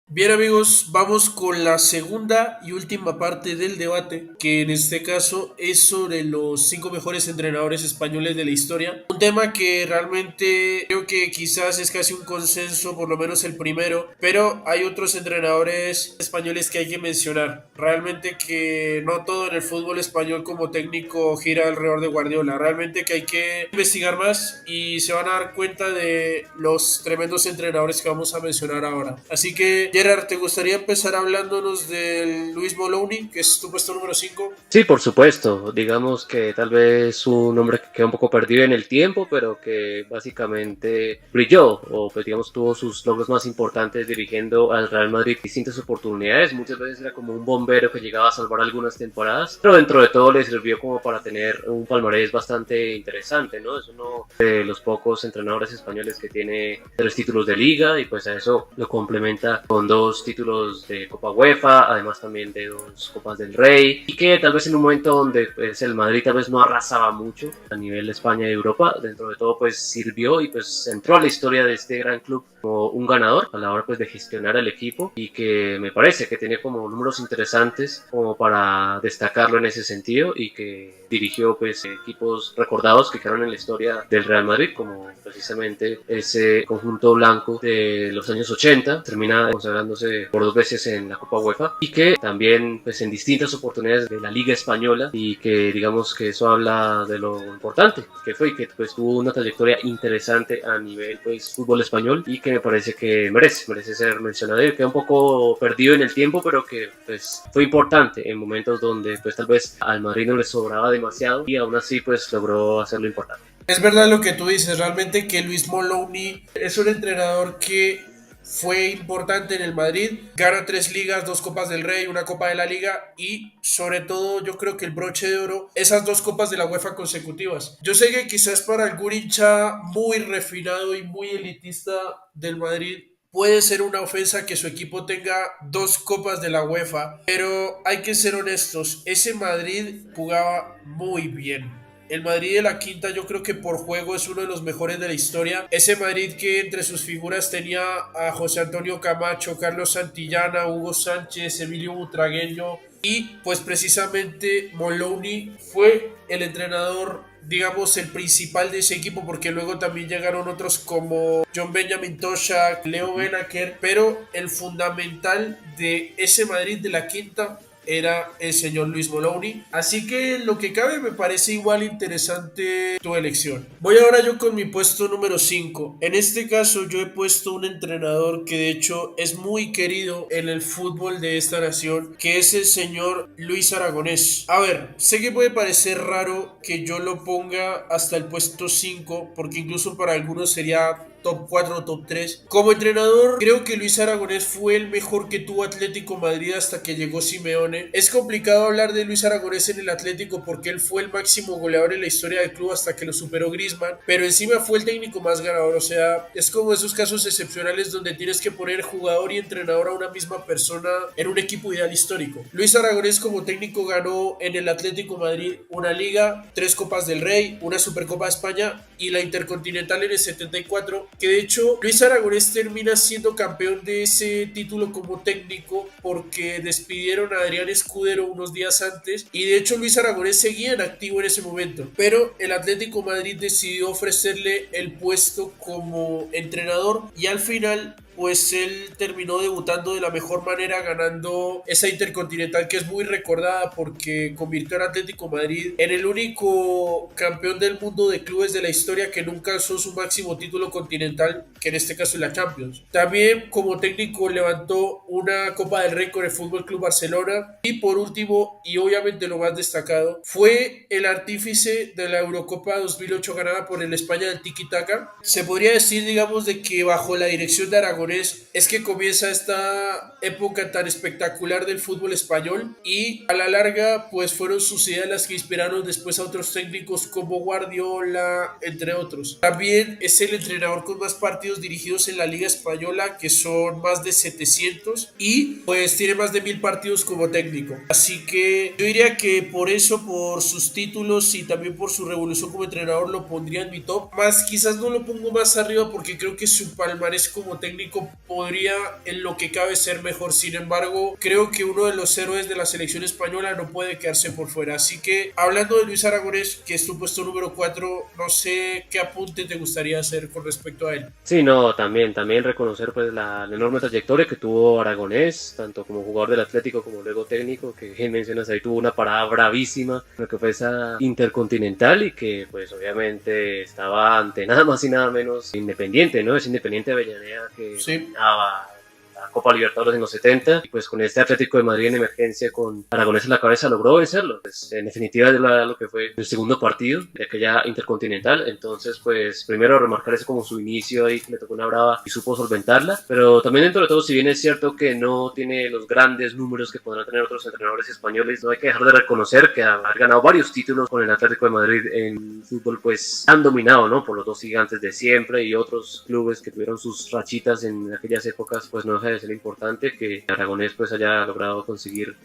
Bien amigos, vamos con la segunda y última parte del debate, que en este caso es sobre los cinco mejores entrenadores españoles de la historia. Un tema que realmente creo que quizás es casi un consenso, por lo menos el primero, pero hay otros entrenadores españoles que hay que mencionar. Realmente que no todo en el fútbol español como técnico gira alrededor de Guardiola. Realmente que hay que investigar más y se van a dar cuenta de los tremendos entrenadores que vamos a mencionar ahora. Así que Gerard, ¿te gustaría empezar hablándonos del Luis Moloney, que es tu puesto número 5? Sí, por supuesto. Digamos que tal vez un hombre que queda un poco perdido en el tiempo, pero que básicamente brilló o pues digamos tuvo sus logros más importantes dirigiendo al Real Madrid en distintas oportunidades. Muchas veces era como un bombero que llegaba a salvar algunas temporadas, pero dentro de todo le sirvió como para tener un palmarés bastante interesante, ¿no? Es uno de los pocos entrenadores españoles que tiene 3 títulos de liga y pues a eso lo complementa con 2 títulos de Copa UEFA, además también de 2 Copas del Rey, y que tal vez en un momento donde pues el Madrid tal vez no arrasaba mucho a nivel de España y Europa, dentro de todo pues sirvió y pues entró a la historia de este gran club como un ganador a la hora pues de gestionar el equipo, y que me parece que tiene como números interesantes como para destacarlo en ese sentido, y que dirigió pues equipos recordados que quedaron en la historia del Real Madrid, como precisamente ese conjunto blanco de los años 80, termina consagrándose por 2 veces en la Copa UEFA, y que también pues en distintas oportunidades de la Liga Española, y que digamos que eso habla de lo importante que fue, y que pues tuvo una trayectoria interesante a nivel pues fútbol español, y que me parece que merece ser mencionado, y queda un poco perdido en el tiempo, pero que pues fue importante en momentos donde pues tal vez al Madrid no le sobraba demasiado, y aún así pues logró hacerlo importante. Es verdad lo que tú dices, realmente que Luis Moloney es un entrenador que fue importante en el Madrid, gana 3 ligas, 2 copas del Rey, una Copa de la Liga y sobre todo yo creo que el broche de oro, esas 2 copas de la UEFA consecutivas. Yo sé que quizás para algún hincha muy refinado y muy elitista del Madrid puede ser una ofensa que su equipo tenga 2 copas de la UEFA, pero hay que ser honestos, ese Madrid jugaba muy bien. El Madrid de la Quinta yo creo que por juego es uno de los mejores de la historia. Ese Madrid que entre sus figuras tenía a José Antonio Camacho, Carlos Santillana, Hugo Sánchez, Emilio Butragueño y pues precisamente Moloney fue el entrenador, digamos, el principal de ese equipo, porque luego también llegaron otros como John Benjamin Toshak, Leo Benaker, pero el fundamental de ese Madrid de la Quinta era el señor Luis Moloney. Así que lo que cabe me parece igual interesante tu elección. Voy ahora yo con mi puesto número 5. En este caso yo he puesto un entrenador que de hecho es muy querido en el fútbol de esta nación, que es el señor Luis Aragonés. A ver, sé que puede parecer raro que yo lo ponga hasta el puesto 5, porque incluso para algunos sería top 4 o top 3. Como entrenador, creo que Luis Aragonés fue el mejor que tuvo Atlético Madrid hasta que llegó Simeone. Es complicado hablar de Luis Aragonés en el Atlético porque él fue el máximo goleador en la historia del club hasta que lo superó Griezmann, pero encima fue el técnico más ganador. O sea, es como esos casos excepcionales donde tienes que poner jugador y entrenador a una misma persona en un equipo ideal histórico. Luis Aragonés como técnico ganó en el Atlético Madrid una liga, 3 Copas del Rey, una Supercopa de España y la Intercontinental en el 74, que de hecho Luis Aragonés termina siendo campeón de ese título como técnico porque despidieron a Adrián Escudero unos días antes y de hecho Luis Aragonés seguía en activo en ese momento, pero el Atlético Madrid decidió ofrecerle el puesto como entrenador y al final pues él terminó debutando de la mejor manera ganando esa Intercontinental que es muy recordada porque convirtió al Atlético Madrid en el único campeón del mundo de clubes de la historia que nunca alzó su máximo título continental, que en este caso es la Champions. También como técnico levantó una Copa del Rey con el Fútbol Club Barcelona y por último y obviamente lo más destacado fue el artífice de la Eurocopa 2008 ganada por el España del Tiki Taka. Se podría decir digamos de que bajo la dirección de Aragón es que comienza esta época tan espectacular del fútbol español y a la larga pues fueron sus ideas las que inspiraron después a otros técnicos como Guardiola, entre otros. También es el entrenador con más partidos dirigidos en la Liga Española, que son más de 700 y pues tiene más de 1000 partidos como técnico. Así que yo diría que por eso, por sus títulos y también por su revolución como entrenador lo pondría en mi top. Más quizás no lo pongo más arriba porque creo que su palmarés como técnico técnico podría en lo que cabe ser mejor. Sin embargo, creo que uno de los héroes de la selección española no puede quedarse por fuera. Así que hablando de Luis Aragonés, que es tu puesto número 4, no sé qué apunte te gustaría hacer con respecto a él. Sí, no, también reconocer pues la enorme trayectoria que tuvo Aragonés, tanto como jugador del Atlético como luego técnico, que bien mencionas ahí, tuvo una parada bravísima, lo que fue esa Intercontinental y que pues obviamente estaba ante nada más y nada menos Independiente, ¿no? Es Independiente de Avellaneda que Sí. dominaba la Copa Libertadores en los 70 y pues con este Atlético de Madrid en emergencia con Aragonés en la cabeza logró vencerlo. Pues, en definitiva es lo que fue el segundo partido de aquella Intercontinental, entonces pues primero remarcar eso como su inicio ahí que le tocó una brava y supo solventarla, pero también dentro de todo, si bien es cierto que no tiene los grandes números que podrán tener otros entrenadores españoles, no hay que dejar de reconocer que haber ganado varios títulos con el Atlético de Madrid en fútbol pues han dominado, ¿no? Por los dos gigantes de siempre y otros clubes que tuvieron sus rachitas en aquellas épocas, pues no deja de ser importante que Aragonés pues haya logrado conseguir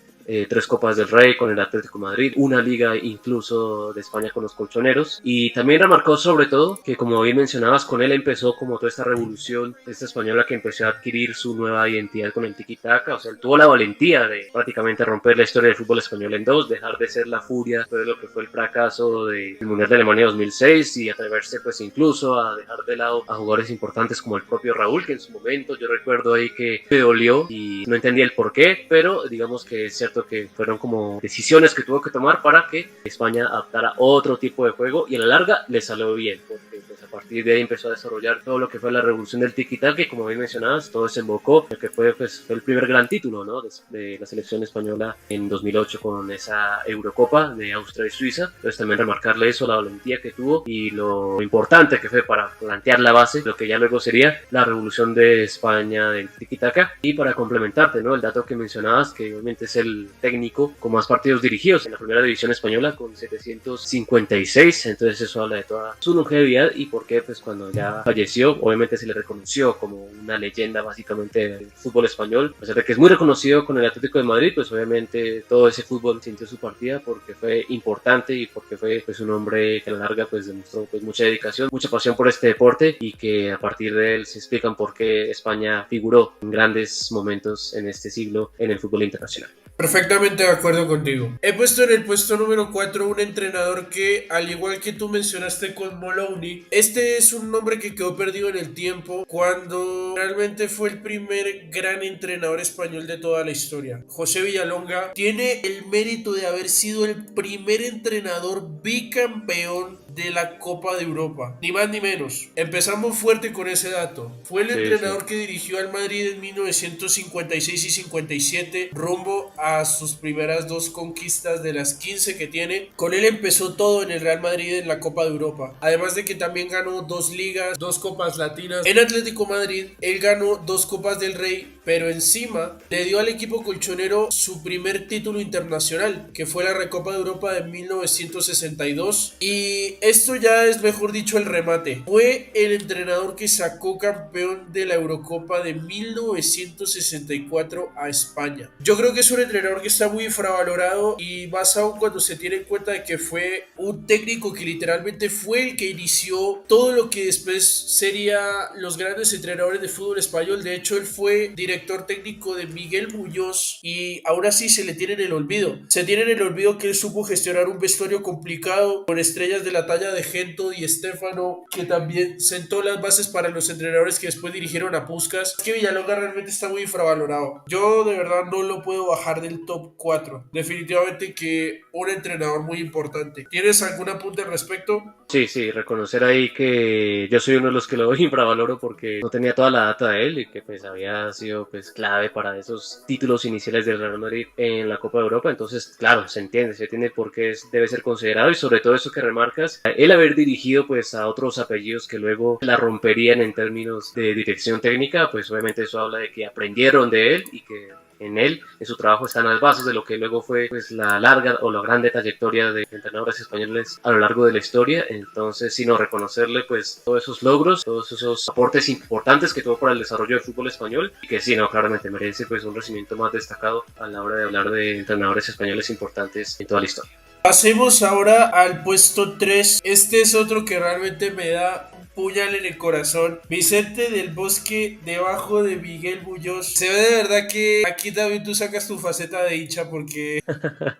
3 Copas del Rey con el Atlético de Madrid, una liga incluso de España con los colchoneros, y también remarcó sobre todo que, como bien mencionabas, con él empezó como toda esta revolución esta española que empezó a adquirir su nueva identidad con el tiki-taka. O sea, él tuvo la valentía de prácticamente romper la historia del fútbol español en dos, dejar de ser la furia de lo que fue el fracaso del Mundial de Alemania 2006 y atreverse pues incluso a dejar de lado a jugadores importantes como el propio Raúl, que en su momento yo recuerdo ahí que me dolió y no entendía el por qué, pero digamos que es cierto que fueron como decisiones que tuvo que tomar para que España adaptara otro tipo de juego y a la larga le salió bien, porque pues a partir de ahí empezó a desarrollar todo lo que fue la revolución del tiki-taka, y como bien mencionabas, todo desembocó en que fue el primer gran título, ¿no? de la selección española en 2008 con esa Eurocopa de Austria y Suiza. Entonces también remarcarle eso, la valentía que tuvo y lo importante que fue para plantear la base, lo que ya luego sería la revolución de España del tiki-taka. Y para complementarte, ¿no? El dato que mencionabas, que obviamente es el técnico con más partidos dirigidos en la primera división española con 756, entonces eso habla de toda su longevidad y por qué pues cuando ya falleció obviamente se le reconoció como una leyenda básicamente del fútbol español, a pesar de que es muy reconocido con el Atlético de Madrid, pues obviamente todo ese fútbol sintió su partida porque fue importante y porque fue pues un hombre que a la larga pues demostró pues mucha dedicación, mucha pasión por este deporte y que a partir de él se explican por qué España figuró en grandes momentos en este siglo en el fútbol internacional. Perfectamente de acuerdo contigo. He puesto en el puesto número 4 un entrenador que, al igual que tú mencionaste con Moloney, este es un nombre que quedó perdido en el tiempo cuando realmente fue el primer gran entrenador español de toda la historia. José Villalonga tiene el mérito de haber sido el primer entrenador bicampeón de la Copa de Europa, ni más ni menos. Empezamos fuerte con ese dato. Fue el Sí, sí. entrenador que dirigió al Madrid en 1956 y 57 rumbo a sus primeras 2 conquistas de las 15 que tiene. Con él empezó todo en el Real Madrid en la Copa de Europa. Además de que también ganó 2 ligas, 2 copas latinas. En Atlético Madrid él ganó 2 copas del Rey, pero encima le dio al equipo colchonero su primer título internacional, que fue la Recopa de Europa de 1962. Y esto ya es, mejor dicho, el remate. Fue el entrenador que sacó campeón de la Eurocopa de 1964 a España. Yo creo que es un entrenador que está muy infravalorado y más aún cuando se tiene en cuenta de que fue un técnico que literalmente fue el que inició todo lo que después sería los grandes entrenadores de fútbol español. De hecho, él fue director técnico de Miguel Muñoz y aún así se le tiene en el olvido. Se tiene en el olvido que él supo gestionar un vestuario complicado con estrellas de la talla de Gento y Estéfano, que también sentó las bases para los entrenadores que después dirigieron a Puskás. Es que Villalonga realmente está muy infravalorado. Yo de verdad no lo puedo bajar del top 4. Definitivamente que un entrenador muy importante. ¿Tienes algún apunte al respecto? Sí, sí, reconocer ahí que yo soy uno de los que lo infravaloro porque no tenía toda la data de él y que pues había sido pues clave para esos títulos iniciales del Real Madrid en la Copa de Europa. Entonces, claro, se entiende por qué debe ser considerado y sobre todo eso que remarcas, el haber dirigido pues a otros apellidos que luego la romperían en términos de dirección técnica, pues obviamente eso habla de que aprendieron de él y que en él, en su trabajo, están las bases de lo que luego fue pues, la larga o la grande trayectoria de entrenadores españoles a lo largo de la historia. Entonces, sino reconocerle pues todos esos logros, todos esos aportes importantes que tuvo para el desarrollo del fútbol español y que sí, no, claramente merece pues un recibimiento más destacado a la hora de hablar de entrenadores españoles importantes en toda la historia. Pasemos ahora al puesto 3. Este es otro que realmente me da un puñal en el corazón. Vicente del Bosque debajo de Miguel Muñoz. Se ve de verdad que aquí también tú sacas tu faceta de hincha porque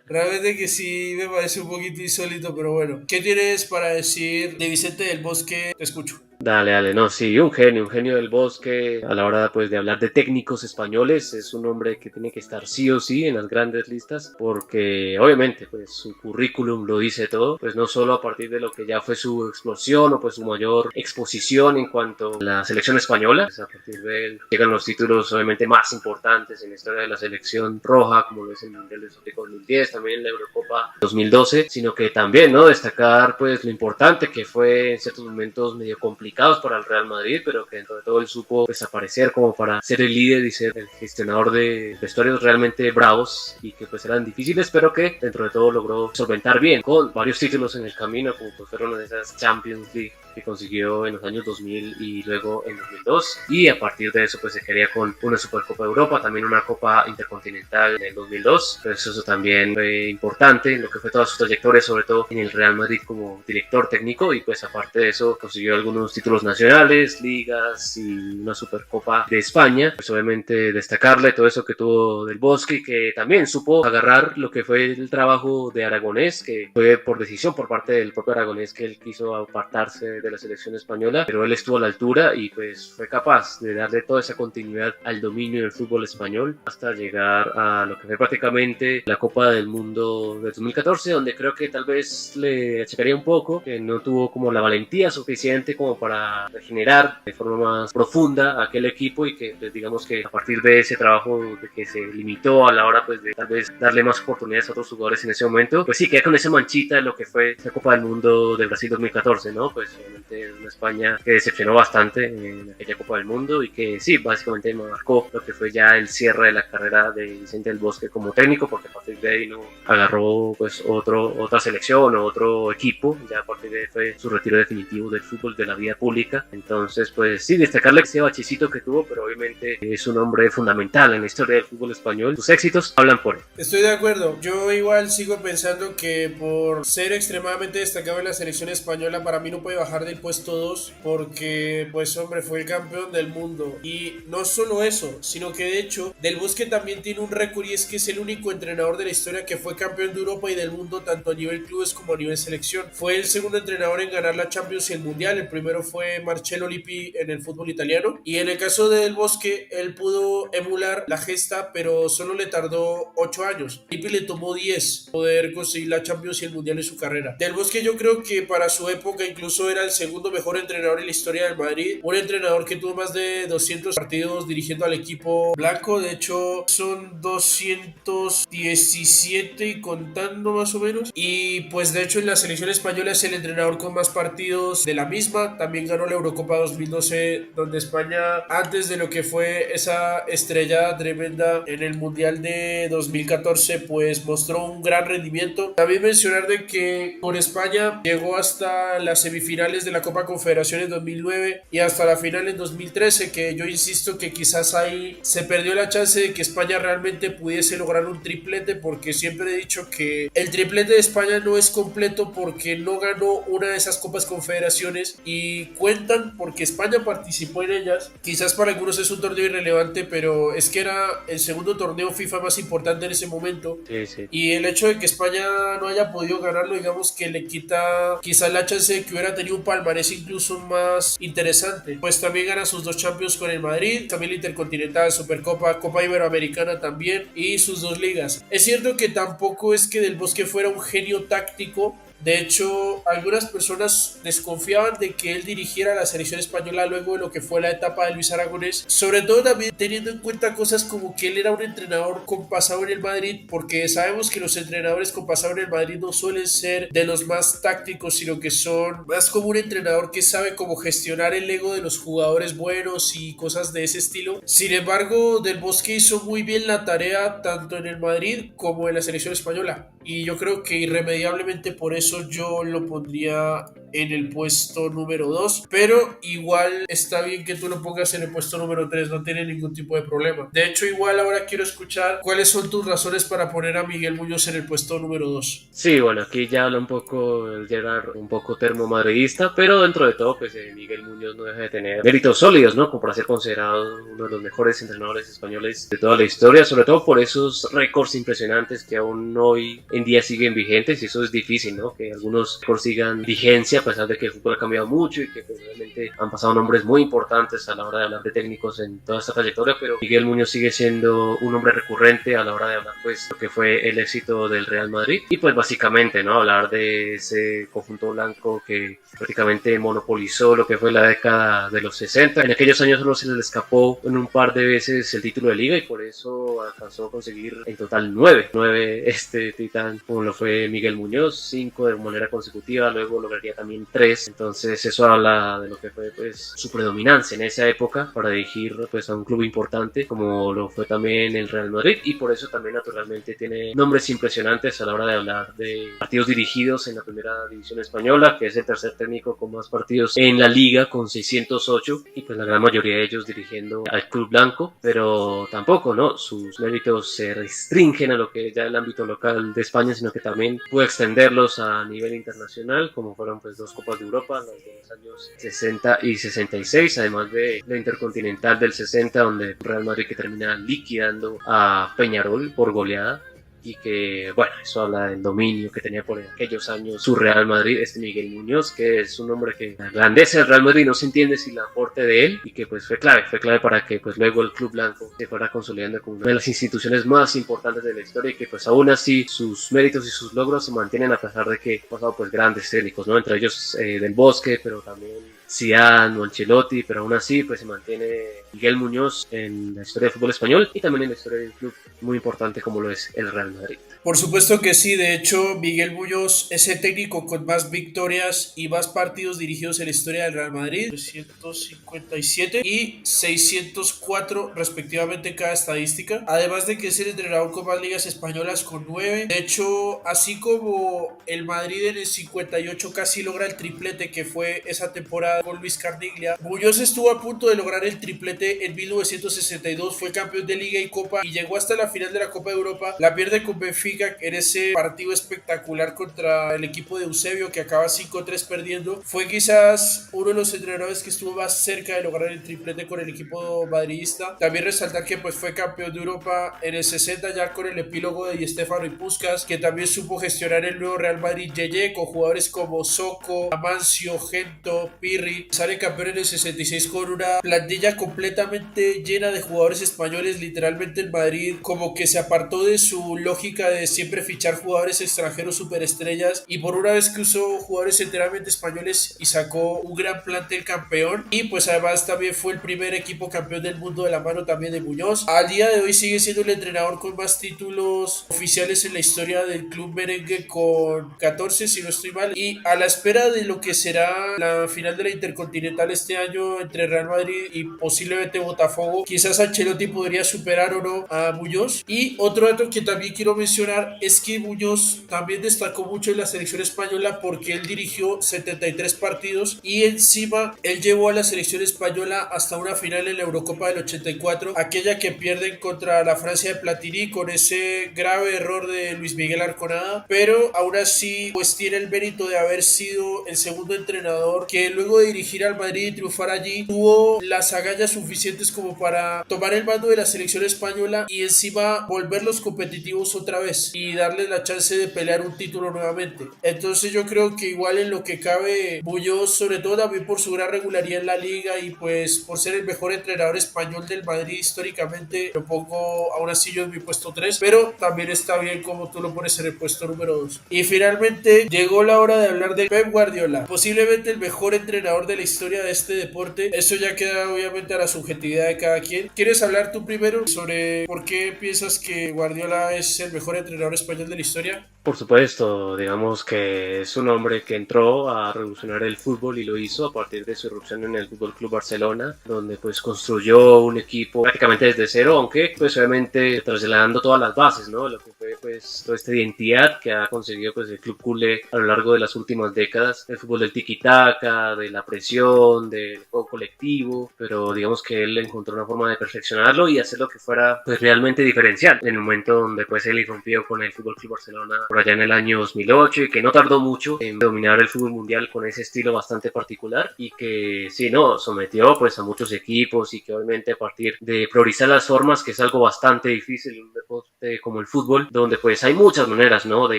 realmente que sí me parece un poquito insólito, pero bueno. ¿Qué tienes para decir de Vicente del Bosque? Te escucho. Dale, dale, no, sí, un genio del Bosque a la hora pues de hablar de técnicos españoles, es un hombre que tiene que estar sí o sí en las grandes listas porque obviamente pues su currículum lo dice todo, pues no solo a partir de lo que ya fue su explosión o pues su mayor exposición en cuanto a la selección española, pues a partir de él llegan los títulos obviamente más importantes en la historia de la selección roja, como lo es el Mundial de Sudáfrica 2010, también la Eurocopa 2012, sino que también, ¿no? Destacar pues lo importante que fue en ciertos momentos medio complicados para el Real Madrid, pero que dentro de todo él supo desaparecer como para ser el líder y ser el gestionador de vestuarios realmente bravos y que pues eran difíciles, pero que dentro de todo logró solventar bien con varios títulos en el camino, como pues fueron esas Champions League que consiguió en los años 2000 y luego en 2002, y a partir de eso pues se quería con una Supercopa de Europa, también una Copa Intercontinental en el 2002, pues eso también fue importante en lo que fue toda su trayectoria, sobre todo en el Real Madrid como director técnico, y pues aparte de eso consiguió algunos títulos nacionales, ligas y una Supercopa de España, pues obviamente destacarle todo eso que tuvo del Bosque y que también supo agarrar lo que fue el trabajo de Aragonés, que fue por decisión por parte del propio Aragonés que él quiso apartarse de la selección española, pero él estuvo a la altura y pues fue capaz de darle toda esa continuidad al dominio del fútbol español hasta llegar a lo que fue prácticamente la Copa del Mundo de 2014, donde creo que tal vez le achacaría un poco que no tuvo como la valentía suficiente como para regenerar de forma más profunda a aquel equipo, y que pues digamos que a partir de ese trabajo de que se limitó a la hora pues de tal vez darle más oportunidades a otros jugadores en ese momento, pues sí queda con esa manchita de lo que fue esa Copa del Mundo de Brasil 2014, ¿no? Pues obviamente una España que decepcionó bastante en aquella Copa del Mundo y que sí, básicamente marcó lo que fue ya el cierre de la carrera de Vicente del Bosque como técnico, porque a partir de ahí no agarró pues otra selección o otro equipo, ya a partir de ahí fue su retiro definitivo del fútbol, de la vida pública. Entonces pues sí, destacarle ese bachecito que tuvo, pero obviamente es un hombre fundamental en la historia del fútbol español, sus éxitos hablan por él. Estoy de acuerdo, yo igual sigo pensando que por ser extremadamente destacado en la selección española, para mí no puede bajar del puesto 2 porque pues hombre fue el campeón del mundo. Y no solo eso, sino que de hecho Del Bosque también tiene un récord, y es que es el único entrenador de la historia que fue campeón de Europa y del mundo tanto a nivel clubes como a nivel selección. Fue el segundo entrenador en ganar la Champions y el Mundial, el primero fue Marcello Lippi en el fútbol italiano, y en el caso de Del Bosque él pudo emular la gesta, pero solo le tardó 8 años. Lippi le tomó 10 poder conseguir la Champions y el Mundial en su carrera. Del Bosque yo creo que para su época incluso era el segundo mejor entrenador en la historia del Madrid, un entrenador que tuvo más de 200 partidos dirigiendo al equipo blanco, de hecho son 217 y contando más o menos, y pues de hecho en la selección española es el entrenador con más partidos de la misma, también ganó la Eurocopa 2012 donde España, antes de lo que fue esa estrella tremenda en el Mundial de 2014, pues mostró un gran rendimiento. También mencionar de que con España llegó hasta las semifinales de la Copa Confederaciones 2009 y hasta la final en 2013, que yo insisto que quizás ahí se perdió la chance de que España realmente pudiese lograr un triplete, porque siempre he dicho que el triplete de España no es completo porque no ganó una de esas Copas Confederaciones y cuentan porque España participó en ellas. Quizás para algunos es un torneo irrelevante, pero es que era el segundo torneo FIFA más importante en ese momento. Sí, sí. Y el hecho de que España no haya podido ganarlo, digamos que le quita quizás la chance de que hubiera tenido un palmarés incluso más interesante. Pues también gana sus 2 Champions con el Madrid, también la Intercontinental, Supercopa, Copa Iberoamericana también, y sus 2 ligas. Es cierto que tampoco es que Del Bosque fuera un genio táctico. De hecho, algunas personas desconfiaban de que él dirigiera la selección española luego de lo que fue la etapa de Luis Aragonés, sobre todo también teniendo en cuenta cosas como que él era un entrenador con pasado en el Madrid, porque sabemos que los entrenadores con pasado en el Madrid no suelen ser de los más tácticos, sino que son más como un entrenador que sabe cómo gestionar el ego de los jugadores buenos y cosas de ese estilo. Sin embargo, Del Bosque hizo muy bien la tarea tanto en el Madrid como en la selección española, y yo creo que irremediablemente por eso yo lo pondría en el puesto número 2, pero igual está bien que tú lo pongas en el puesto número 3, no tiene ningún tipo de problema. De hecho, igual ahora quiero escuchar cuáles son tus razones para poner a Miguel Muñoz en el puesto número 2. Sí, bueno, aquí ya habla un poco el Gerard, un poco termomadridista, pero dentro de todo, pues Miguel Muñoz no deja de tener méritos sólidos, ¿no? Como para ser considerado uno de los mejores entrenadores españoles de toda la historia, sobre todo por esos récords impresionantes que aún hoy en día siguen vigentes, y eso es difícil, ¿no? Que algunos récords sigan vigencia a pesar de que el fútbol ha cambiado mucho y que pues, realmente han pasado nombres muy importantes a la hora de hablar de técnicos en toda esta trayectoria, pero Miguel Muñoz sigue siendo un hombre recurrente a la hora de hablar, pues, lo que fue el éxito del Real Madrid y pues básicamente, ¿no? Hablar de ese conjunto blanco que prácticamente monopolizó lo que fue la década de los 60. En aquellos años solo se les escapó en un par de veces el título de liga y por eso alcanzó a conseguir en total 9 este titán, como lo fue Miguel Muñoz, 5 de manera consecutiva, luego lograría también 3. Entonces eso habla de lo que fue pues su predominancia en esa época para dirigir pues a un club importante como lo fue también el Real Madrid, y por eso también naturalmente tiene nombres impresionantes a la hora de hablar de partidos dirigidos en la primera división española, que es el tercer técnico con más partidos en la liga con 608, y pues la gran mayoría de ellos dirigiendo al club blanco, pero tampoco, ¿no? Sus méritos se restringen a lo que es ya el ámbito local de España, sino que también puede extenderlos a nivel internacional, como fueron pues 2 Copas de Europa, las de los años 60 y 66, además de la Intercontinental del 60, donde Real Madrid que termina liquidando a Peñarol por goleada. Y que, bueno, eso habla del dominio que tenía por aquellos años su Real Madrid, Miguel Muñoz, que es un hombre que la grandeza del Real Madrid no se entiende sin el aporte de él, y que pues fue clave para que pues luego el Club Blanco se fuera consolidando como una de las instituciones más importantes de la historia, y que pues aún así sus méritos y sus logros se mantienen a pesar de que han pasado pues grandes técnicos, ¿no? Entre ellos Del Bosque, pero también Zidane o Ancelotti, pero aún así pues se mantiene Miguel Muñoz en la historia del fútbol español y también en la historia de un club muy importante como lo es el Real Madrid. Por supuesto que sí, de hecho Miguel Muñoz es el técnico con más victorias y más partidos dirigidos en la historia del Real Madrid, 357 y 604 respectivamente en cada estadística, además de que es el entrenador con más ligas españolas con 9. De hecho, así como el Madrid en el 58 casi logra el triplete que fue esa temporada con Luis Carniglia, Muñoz estuvo a punto de lograr el triplete en 1962, fue campeón de Liga y Copa y llegó hasta la final de la Copa de Europa, la pierde con Benfica en ese partido espectacular contra el equipo de Eusebio que acaba 5-3 perdiendo. Fue quizás uno de los entrenadores que estuvo más cerca de lograr el triplete con el equipo madridista. También resaltar que pues fue campeón de Europa en el 60 ya con el epílogo de Di Stéfano y Puskás, que también supo gestionar el nuevo Real Madrid Yeye con jugadores como Soko, Amancio, Gento, Pirri. Sale campeón en el 66 con una plantilla completamente llena de jugadores españoles. Literalmente el Madrid como que se apartó de su lógica de siempre fichar jugadores extranjeros superestrellas y por una vez que usó jugadores enteramente españoles y sacó un gran plantel campeón, y pues además también fue el primer equipo campeón del mundo de la mano también de Muñoz. Al día de hoy sigue siendo el entrenador con más títulos oficiales en la historia del club merengue con 14 si no estoy mal, y a la espera de lo que será la final de la Intercontinental este año entre Real Madrid y posiblemente Botafogo, quizás Ancelotti podría superar o no a Muñoz. Y otro dato que también quiero mencionar es que Muñoz también destacó mucho en la selección española porque él dirigió 73 partidos y encima él llevó a la selección española hasta una final en la Eurocopa del 84, aquella que pierden contra la Francia de Platini con ese grave error de Luis Miguel Arconada, pero aún así pues tiene el mérito de haber sido el segundo entrenador que luego de dirigir al Madrid y triunfar allí tuvo las agallas suficientes como para tomar el mando de la selección española y encima volverlos competitivos otra vez y darles la chance de pelear un título nuevamente. Entonces yo creo que igual en lo que cabe Muñoz, sobre todo también por su gran regularidad en la liga y pues por ser el mejor entrenador español del Madrid históricamente, lo pongo aún así yo en mi puesto 3, pero también está bien como tú lo pones en el puesto número 2. Y finalmente llegó la hora de hablar de Pep Guardiola, posiblemente el mejor entrenador de la historia de este deporte. Eso ya queda obviamente a la subjetividad de cada quien. ¿Quieres hablar tú primero sobre por qué piensas que Guardiola es el mejor entrenador español de la historia? Por supuesto, digamos que es un hombre que entró a revolucionar el fútbol y lo hizo a partir de su irrupción en el Fútbol Club Barcelona, donde pues construyó un equipo prácticamente desde cero, aunque pues obviamente trasladando todas las bases, ¿no? Lo que fue pues toda esta identidad que ha conseguido pues el club culé a lo largo de las últimas décadas, el fútbol del tiki-taka, de la presión, del juego colectivo, pero digamos que él encontró una forma de perfeccionarlo y hacerlo que fuera pues realmente diferencial en el momento donde pues él irrumpió con el Fútbol Club Barcelona por allá en el año 2008 y que no tardó mucho en dominar el fútbol mundial con ese estilo bastante particular y que sí, no, sometió pues a muchos equipos y que obviamente a partir de priorizar las formas, que es algo bastante difícil en un deporte como el fútbol, donde pues hay muchas maneras, ¿no?, de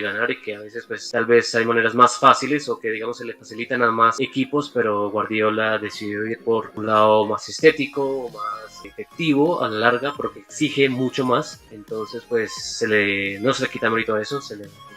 ganar y que a veces pues tal vez hay maneras más fáciles o que digamos se le facilitan a más equipos, pero Guardiola decidió ir por un lado más estético, más efectivo a la larga, porque exige mucho más, entonces pues no se le quita mérito a eso,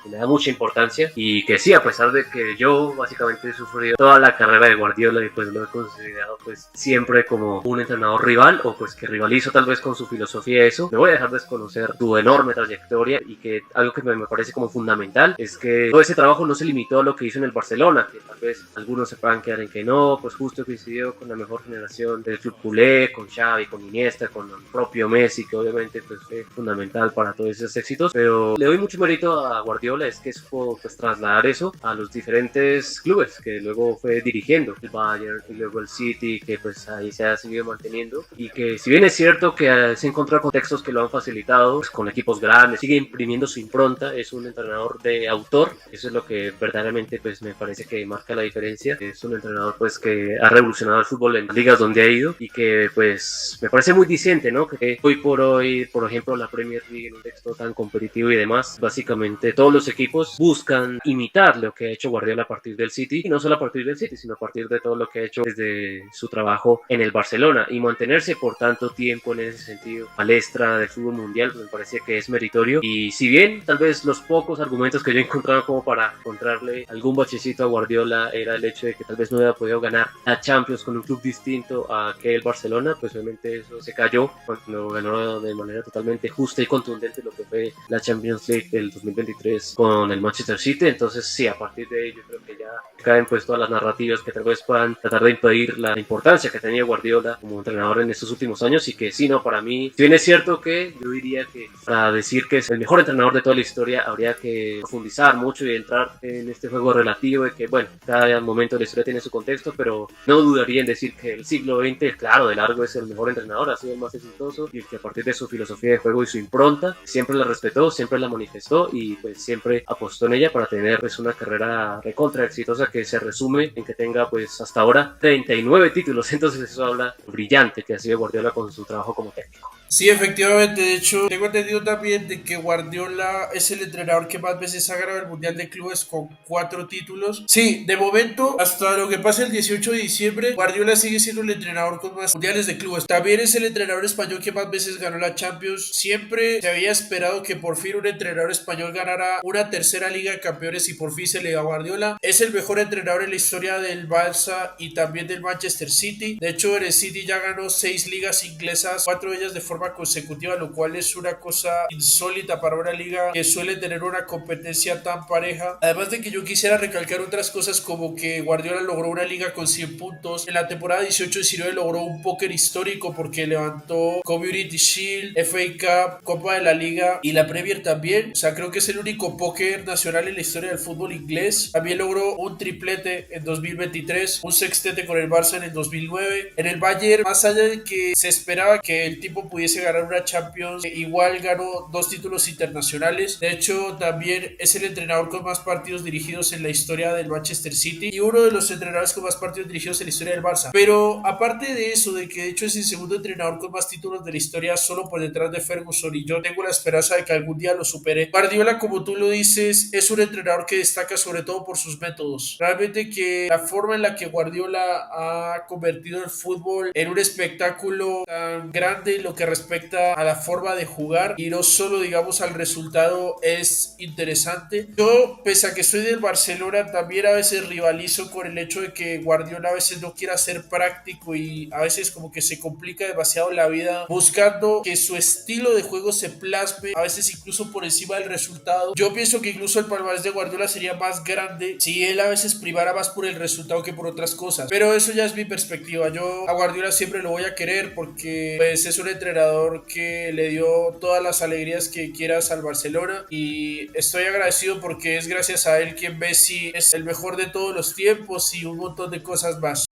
le da mucha importancia y que sí, a pesar de que yo básicamente he sufrido toda la carrera de Guardiola y pues lo he considerado pues siempre como un entrenador rival o pues que rivalizo tal vez con su filosofía, eso me voy a dejar desconocer su enorme trayectoria y que algo que me parece como fundamental es que todo ese trabajo no se limitó a lo que hizo en el Barcelona, que tal vez algunos se puedan quedar en que no, pues justo coincidió con la mejor generación del club culé, con Xavi, con Iniesta, con el propio Messi, que obviamente pues fue fundamental para todos esos éxitos, pero le doy mucho mérito a Guardiola, es que supo pues trasladar eso a los diferentes clubes que luego fue dirigiendo, el Bayern y luego el City, que pues ahí se ha seguido manteniendo y que si bien es cierto que se encontró contextos que lo han facilitado pues, con equipos grandes, sigue imprimiendo su impronta, es un entrenador de autor, eso es lo que verdaderamente pues me parece que marca la diferencia, es un entrenador pues que ha revolucionado el fútbol en las ligas donde ha ido y que pues me parece muy diciente, ¿no?, que hoy por hoy, por ejemplo, la Premier League en un texto tan competitivo y demás, básicamente todos los equipos buscan imitar lo que ha hecho Guardiola a partir del City, y no solo a partir del City, sino a partir de todo lo que ha hecho desde su trabajo en el Barcelona, y mantenerse por tanto tiempo en ese sentido palestra del fútbol mundial me parece que es meritorio. Y si bien tal vez los pocos argumentos que yo he encontrado como para encontrarle algún bachecito a Guardiola era el hecho de que tal vez no había podido ganar la Champions con un club distinto a aquel Barcelona, pues obviamente eso se cayó cuando ganó de manera totalmente justa y contundente lo que fue la Champions League del 2023 con el Manchester City. Entonces sí, a partir de ahí yo creo que ya caen pues todas las narrativas que tal vez puedan tratar de impedir la importancia que tenía Guardiola como entrenador en estos últimos años, y que sí, no, para mí, si bien es cierto que yo diría que para decir que es el mejor entrenador de toda la historia habría que profundizar mucho y entrar en este juego relativo de que, bueno, cada momento de la historia tiene su contexto, pero no dudaría en decir que el siglo XX, claro, de largo es el mejor entrenador, ha sido el más exitoso, y que a partir de su filosofía de juego y su impronta, siempre la respetó, siempre la manifestó y pues siempre apostó en ella para tener pues una carrera recontra exitosa que se resume en que tenga pues hasta ahora 39 títulos. Entonces eso habla brillante que ha sido Guardiola con su trabajo como técnico. Sí, efectivamente, de hecho, tengo entendido también de que Guardiola es el entrenador que más veces ha ganado el Mundial de Clubes con 4 títulos. Sí, de momento, hasta lo que pasa el 18 de diciembre, Guardiola sigue siendo el entrenador con más Mundiales de Clubes. También es el entrenador español que más veces ganó la Champions. Siempre se había esperado que por fin un entrenador español ganara una tercera Liga de Campeones y por fin se le dio a Guardiola. Es el mejor entrenador en la historia del Barça y también del Manchester City. De hecho, en el City ya ganó 6 ligas inglesas, 4 de ellas de forma consecutiva, lo cual es una cosa insólita para una liga que suele tener una competencia tan pareja. Además de que yo quisiera recalcar otras cosas como que Guardiola logró una liga con 100 puntos. En la temporada 18-19 logró un póker histórico porque levantó Community Shield, FA Cup, Copa de la Liga y la Premier también. O sea, creo que es el único póker nacional en la historia del fútbol inglés. También logró un triplete en 2023, un sextete con el Barça en el 2009. En el Bayern, más allá de que se esperaba que el tipo pudiese ganar una Champions, igual ganó 2 títulos internacionales. De hecho, también es el entrenador con más partidos dirigidos en la historia del Manchester City y uno de los entrenadores con más partidos dirigidos en la historia del Barça. Pero aparte de eso, de que de hecho es el segundo entrenador con más títulos de la historia, solo por detrás de Ferguson, y yo tengo la esperanza de que algún día lo supere. Guardiola, como tú lo dices, es un entrenador que destaca sobre todo por sus métodos. Realmente que la forma en la que Guardiola ha convertido el fútbol en un espectáculo tan grande en lo que respecta a la forma de jugar y no solo digamos al resultado es interesante. Yo, pese a que soy del Barcelona, también a veces rivalizo con el hecho de que Guardiola a veces no quiera ser práctico y a veces como que se complica demasiado la vida buscando que su estilo de juego se plasme, a veces incluso por encima del resultado. Yo pienso que incluso el palmarés de Guardiola sería más grande si él a veces privara más por el resultado que por otras cosas, pero eso ya es mi perspectiva. Yo a Guardiola siempre lo voy a querer porque pues es un entrenador goleador que le dio todas las alegrías que quieras al Barcelona, y estoy agradecido porque es gracias a él que Messi es el mejor de todos los tiempos y un montón de cosas más.